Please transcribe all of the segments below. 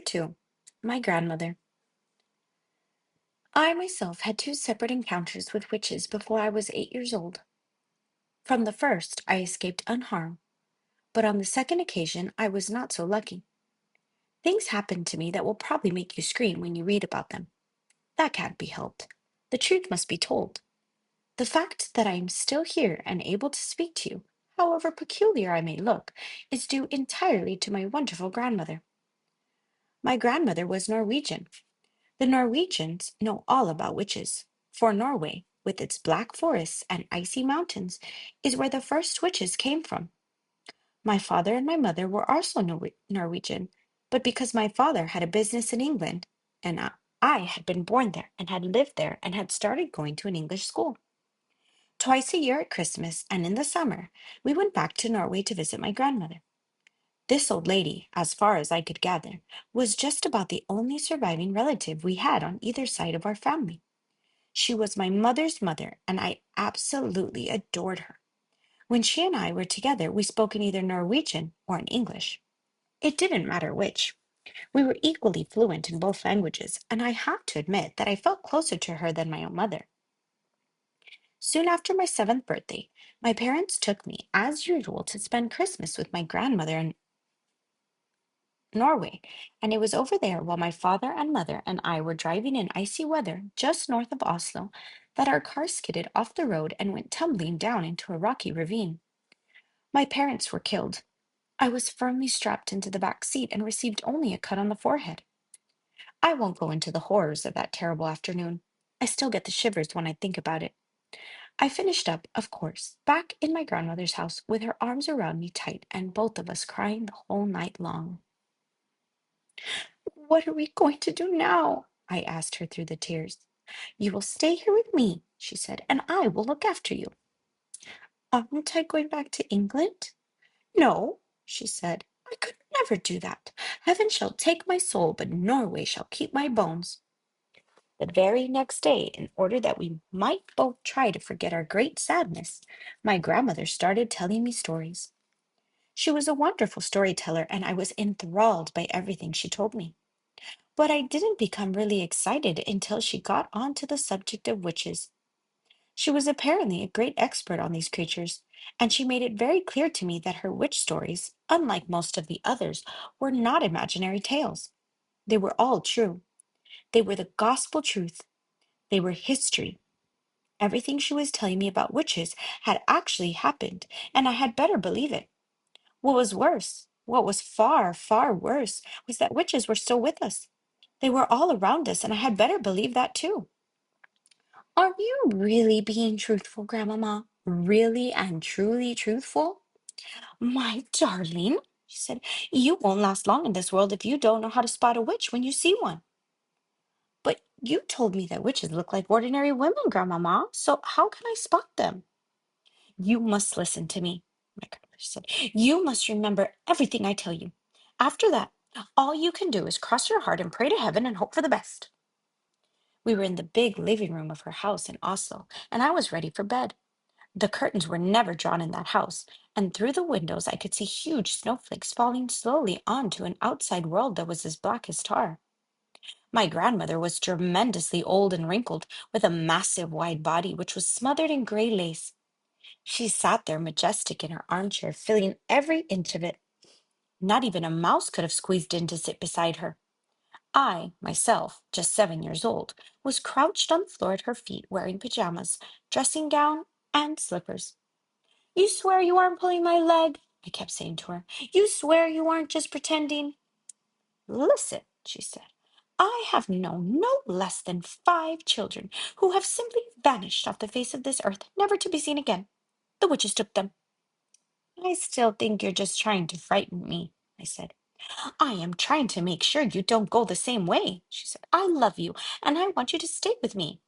2. My grandmother. I myself had two separate encounters with witches before I was 8 years old. From the first, I escaped unharmed, but on the second occasion, I was not so lucky. Things happened to me that will probably make you scream when you read about them. That can't be helped. The truth must be told. The fact that I am still here and able to speak to you, however peculiar I may look, is due entirely to my wonderful grandmother. My grandmother was Norwegian. The Norwegians know all about witches, for Norway, with its black forests and icy mountains, is where the first witches came from. My father and my mother were also Norwegian, but because my father had a business in England, and I had been born there and had lived there and had started going to an English school. Twice a year at Christmas and in the summer, we went back to Norway to visit my grandmother. This old lady, as far as I could gather, was just about the only surviving relative we had on either side of our family. She was my mother's mother, and I absolutely adored her. When she and I were together, we spoke in either Norwegian or in English. It didn't matter which. We were equally fluent in both languages, and I have to admit that I felt closer to her than my own mother. Soon after my seventh birthday, my parents took me, as usual, to spend Christmas with my grandmother in Norway, and it was over there while my father and mother and I were driving in icy weather just north of Oslo that our car skidded off the road and went tumbling down into a rocky ravine. My parents were killed. I was firmly strapped into the back seat and received only a cut on the forehead. I won't go into the horrors of that terrible afternoon. I still get the shivers when I think about it. I finished up, of course, back in my grandmother's house with her arms around me tight and both of us crying the whole night long. What are we going to do now? I asked her through the tears. You will stay here with me, she said, and I will look after you. Aren't I going back to England? No, she said. I could never do that. Heaven shall take my soul, but Norway shall keep my bones. The very next day, in order that we might both try to forget our great sadness, my grandmother started telling me stories. She was a wonderful storyteller, and I was enthralled by everything she told me. But I didn't become really excited until she got on to the subject of witches. She was apparently a great expert on these creatures, and she made it very clear to me that her witch stories, unlike most of the others, were not imaginary tales. They were all true. They were the gospel truth. They were history. Everything she was telling me about witches had actually happened, and I had better believe it. What was worse, what was far, far worse, was that witches were still with us. They were all around us, and I had better believe that too. Are you really being truthful, Grandmama? Really and truly truthful? My darling, she said, you won't last long in this world if you don't know how to spot a witch when you see one. But you told me that witches look like ordinary women, Grandmama, so how can I spot them? You must listen to me, my grandmother said. You must remember everything I tell you. After that, all you can do is cross your heart and pray to heaven and hope for the best. We were in the big living room of her house in Oslo, and I was ready for bed. The curtains were never drawn in that house, and through the windows I could see huge snowflakes falling slowly onto an outside world that was as black as tar. My grandmother was tremendously old and wrinkled, with a massive wide body which was smothered in gray lace. She sat there majestic in her armchair, filling every inch of it. Not even a mouse could have squeezed in to sit beside her. I, myself, just 7 years old, was crouched on the floor at her feet, wearing pajamas, dressing gown, and slippers. You swear you aren't pulling my leg? I kept saying to her. You swear you aren't just pretending? Listen, she said. I have known no less than 5 children who have simply vanished off the face of this earth, never to be seen again. The witches took them. I still think you're just trying to frighten me, I said. I am trying to make sure you don't go the same way, she said. I love you, and I want you to stay with me.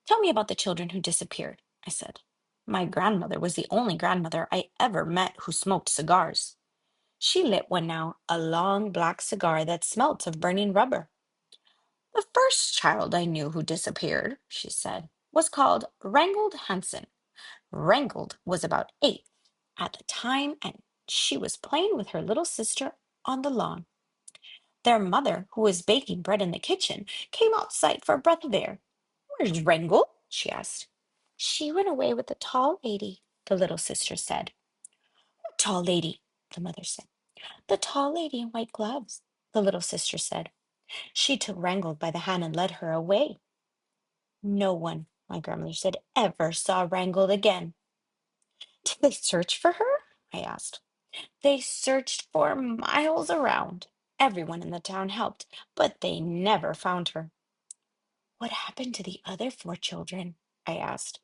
Tell me about the children who disappeared, I said. My grandmother was the only grandmother I ever met who smoked cigars. She lit one now, a long black cigar that smelt of burning rubber. The first child I knew who disappeared, she said, was called Rangold Hansen. Rangold was about 8 at the time, and she was playing with her little sister on the lawn. Their mother, who was baking bread in the kitchen, came outside for a breath of air. "Where's Wrangle?" she asked. "She went away with the tall lady," the little sister said. "What tall lady?" the mother said. "The tall lady in white gloves," the little sister said. "She took Wrangle by the hand and led her away." No one, my grandmother said, ever saw Wrangle again. "Did they search for her?" I asked. "They searched for miles around. Everyone in the town helped, but they never found her." "What happened to the other four children?" I asked.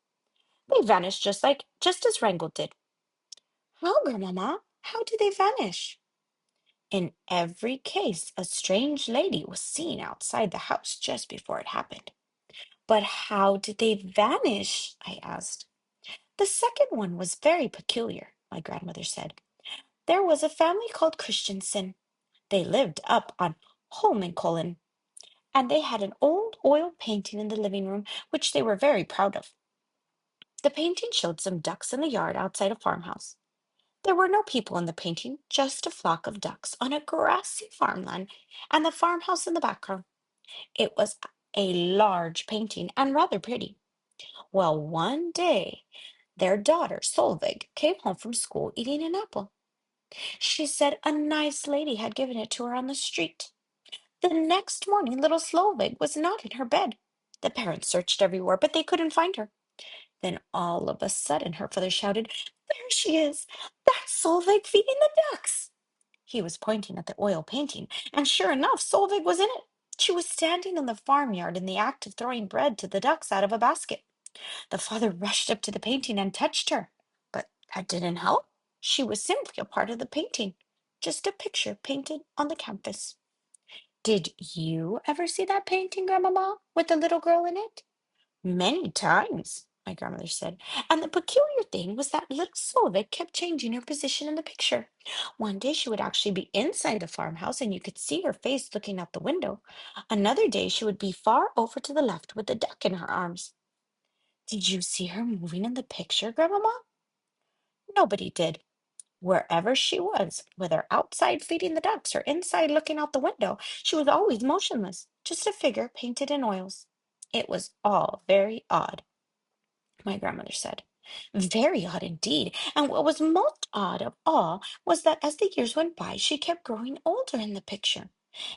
"They vanished just as Wrangle did." "How, Grandmama? How did they vanish?" "In every case, a strange lady was seen outside the house just before it happened." "But how did they vanish?" I asked. "The second one was very peculiar," my grandmother said. "There was a family called Christensen. They lived up on Holmenkollen, and they had an old oil painting in the living room, which they were very proud of. The painting showed some ducks in the yard outside a farmhouse. There were no people in the painting, just a flock of ducks on a grassy farmland, and the farmhouse in the background. It was a large painting and rather pretty. Well, one day their daughter, Solveig, came home from school eating an apple. She said a nice lady had given it to her on the street. The next morning, little Solveig was not in her bed. The parents searched everywhere, but they couldn't find her. Then all of a sudden, her father shouted, 'There she is! That's Solveig feeding the ducks!' He was pointing at the oil painting, and sure enough, Solveig was in it. She was standing in the farmyard in the act of throwing bread to the ducks out of a basket. The father rushed up to the painting and touched her. But that didn't help. She was simply a part of the painting, just a picture painted on the canvas." "Did you ever see that painting, Grandmama, with the little girl in it?" "Many times," my grandmother said. "And the peculiar thing was that little Solveig kept changing her position in the picture. One day she would actually be inside the farmhouse and you could see her face looking out the window. Another day she would be far over to the left with the duck in her arms." "Did you see her moving in the picture, Grandmama?" "Nobody did. Wherever she was, whether outside feeding the ducks or inside looking out the window, she was always motionless, just a figure painted in oils. It was all very odd," my grandmother said. "Very odd indeed. And what was most odd of all was that as the years went by, she kept growing older in the picture.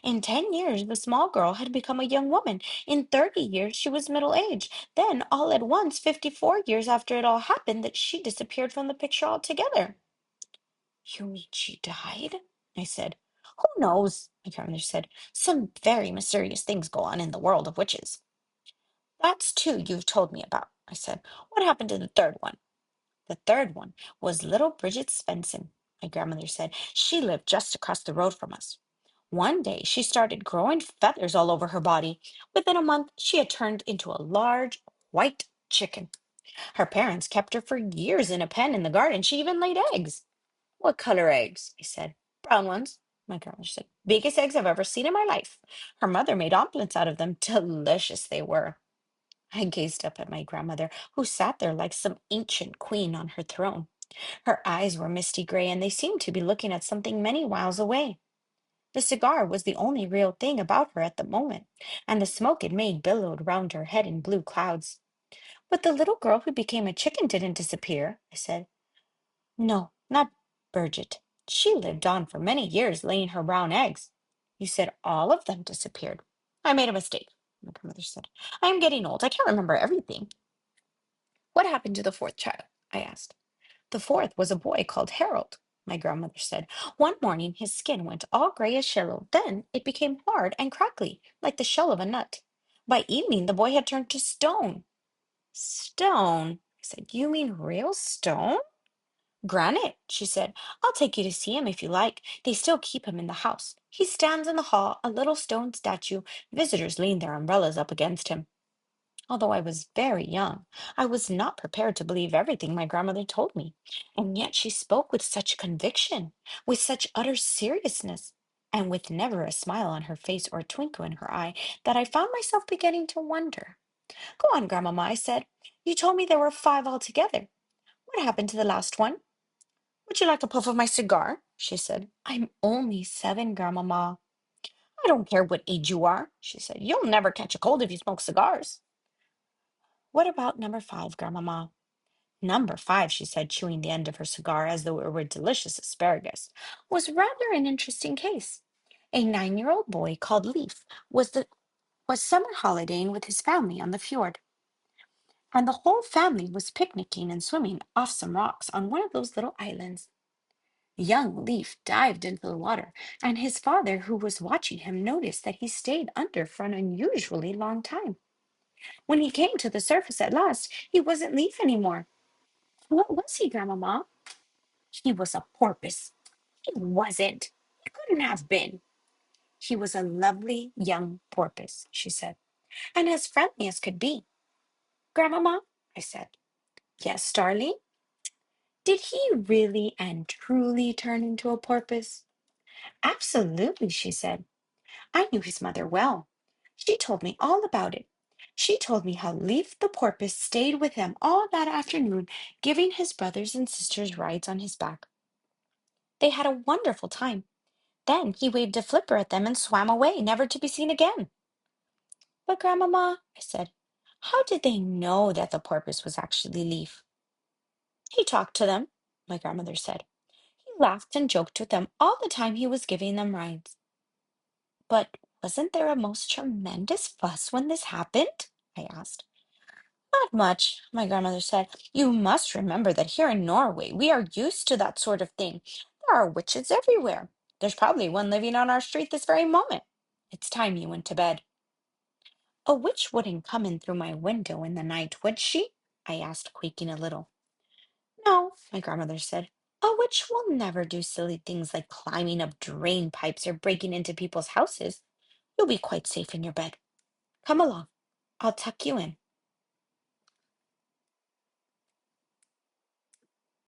In 10 years, the small girl had become a young woman. In 30 years, she was middle aged. Then, all at once, 54 years after it all happened, that she disappeared from the picture altogether." "You mean she died?" I said. "Who knows?" my grandmother said. "Some very mysterious things go on in the world of witches." "That's two you've told me about," I said. "What happened to the third one?" "The third one was little Bridget Svensson," my grandmother said. "She lived just across the road from us. One day she started growing feathers all over her body. Within a month, she had turned into a large white chicken. Her parents kept her for years in a pen in the garden. She even laid eggs." "What color eggs?" I said. "Brown ones," my grandmother said. "Biggest eggs I've ever seen in my life. Her mother made omelets out of them. Delicious they were." I gazed up at my grandmother, who sat there like some ancient queen on her throne. Her eyes were misty gray, and they seemed to be looking at something many miles away. The cigar was the only real thing about her at the moment, and the smoke it made billowed round her head in blue clouds. "But the little girl who became a chicken didn't disappear," I said. "No, not Bridget. She lived on for many years, laying her brown eggs." "You said all of them disappeared." "I made a mistake," my grandmother said. "I am getting old. I can't remember everything." "What happened to the fourth child?" I asked. "The fourth was a boy called Harold," my grandmother said. "One morning his skin went all grayish yellow. Then it became hard and crackly, like the shell of a nut. By evening the boy had turned to stone." "Stone?" I said. "You mean real stone?" "Granite," she said. "I'll take you to see him if you like. They still keep him in the house. He stands in the hall, a little stone statue. Visitors lean their umbrellas up against him." Although I was very young, I was not prepared to believe everything my grandmother told me. And yet she spoke with such conviction, with such utter seriousness, and with never a smile on her face or a twinkle in her eye, that I found myself beginning to wonder. "Go on, Grandmama," I said. "You told me there were five altogether. What happened to the last one?" "Would you like a puff of my cigar?" she said. "I'm only 7, Grandmama." I don't care what age you are, she said. You'll never catch a cold if you smoke cigars. What about number five, Grandmama? Number five, she said, chewing the end of her cigar as though it were delicious asparagus, was rather an interesting case. A 9-year-old boy called Leaf was summer holidaying with his family on the fjord, and the whole family was picnicking and swimming off some rocks on one of those little islands. Young Leaf dived into the water, and his father, who was watching him, noticed that he stayed under for an unusually long time. When he came to the surface at last, he wasn't Leaf anymore. What was he, Grandmama? He was a porpoise. He wasn't. He couldn't have been. He was a lovely young porpoise, she said, and as friendly as could be. Grandmama, I said. Yes, darling? Did he really and truly turn into a porpoise? Absolutely, she said. I knew his mother well. She told me all about it. She told me how Leaf the porpoise stayed with them all that afternoon, giving his brothers and sisters rides on his back. They had a wonderful time. Then he waved a flipper at them and swam away, never to be seen again. But, Grandmama, I said, how did they know that the porpoise was actually Leaf? He talked to them, my grandmother said. He laughed and joked with them all the time he was giving them rides. But wasn't there a most tremendous fuss when this happened? I asked. Not much, my grandmother said. You must remember that here in Norway we are used to that sort of thing. There are witches everywhere. There's probably one living on our street this very moment. It's time you went to bed. A witch wouldn't come in through my window in the night, would she? I asked, quaking a little. No, my grandmother said. A witch will never do silly things like climbing up drain pipes or breaking into people's houses. You'll be quite safe in your bed. Come along. I'll tuck you in.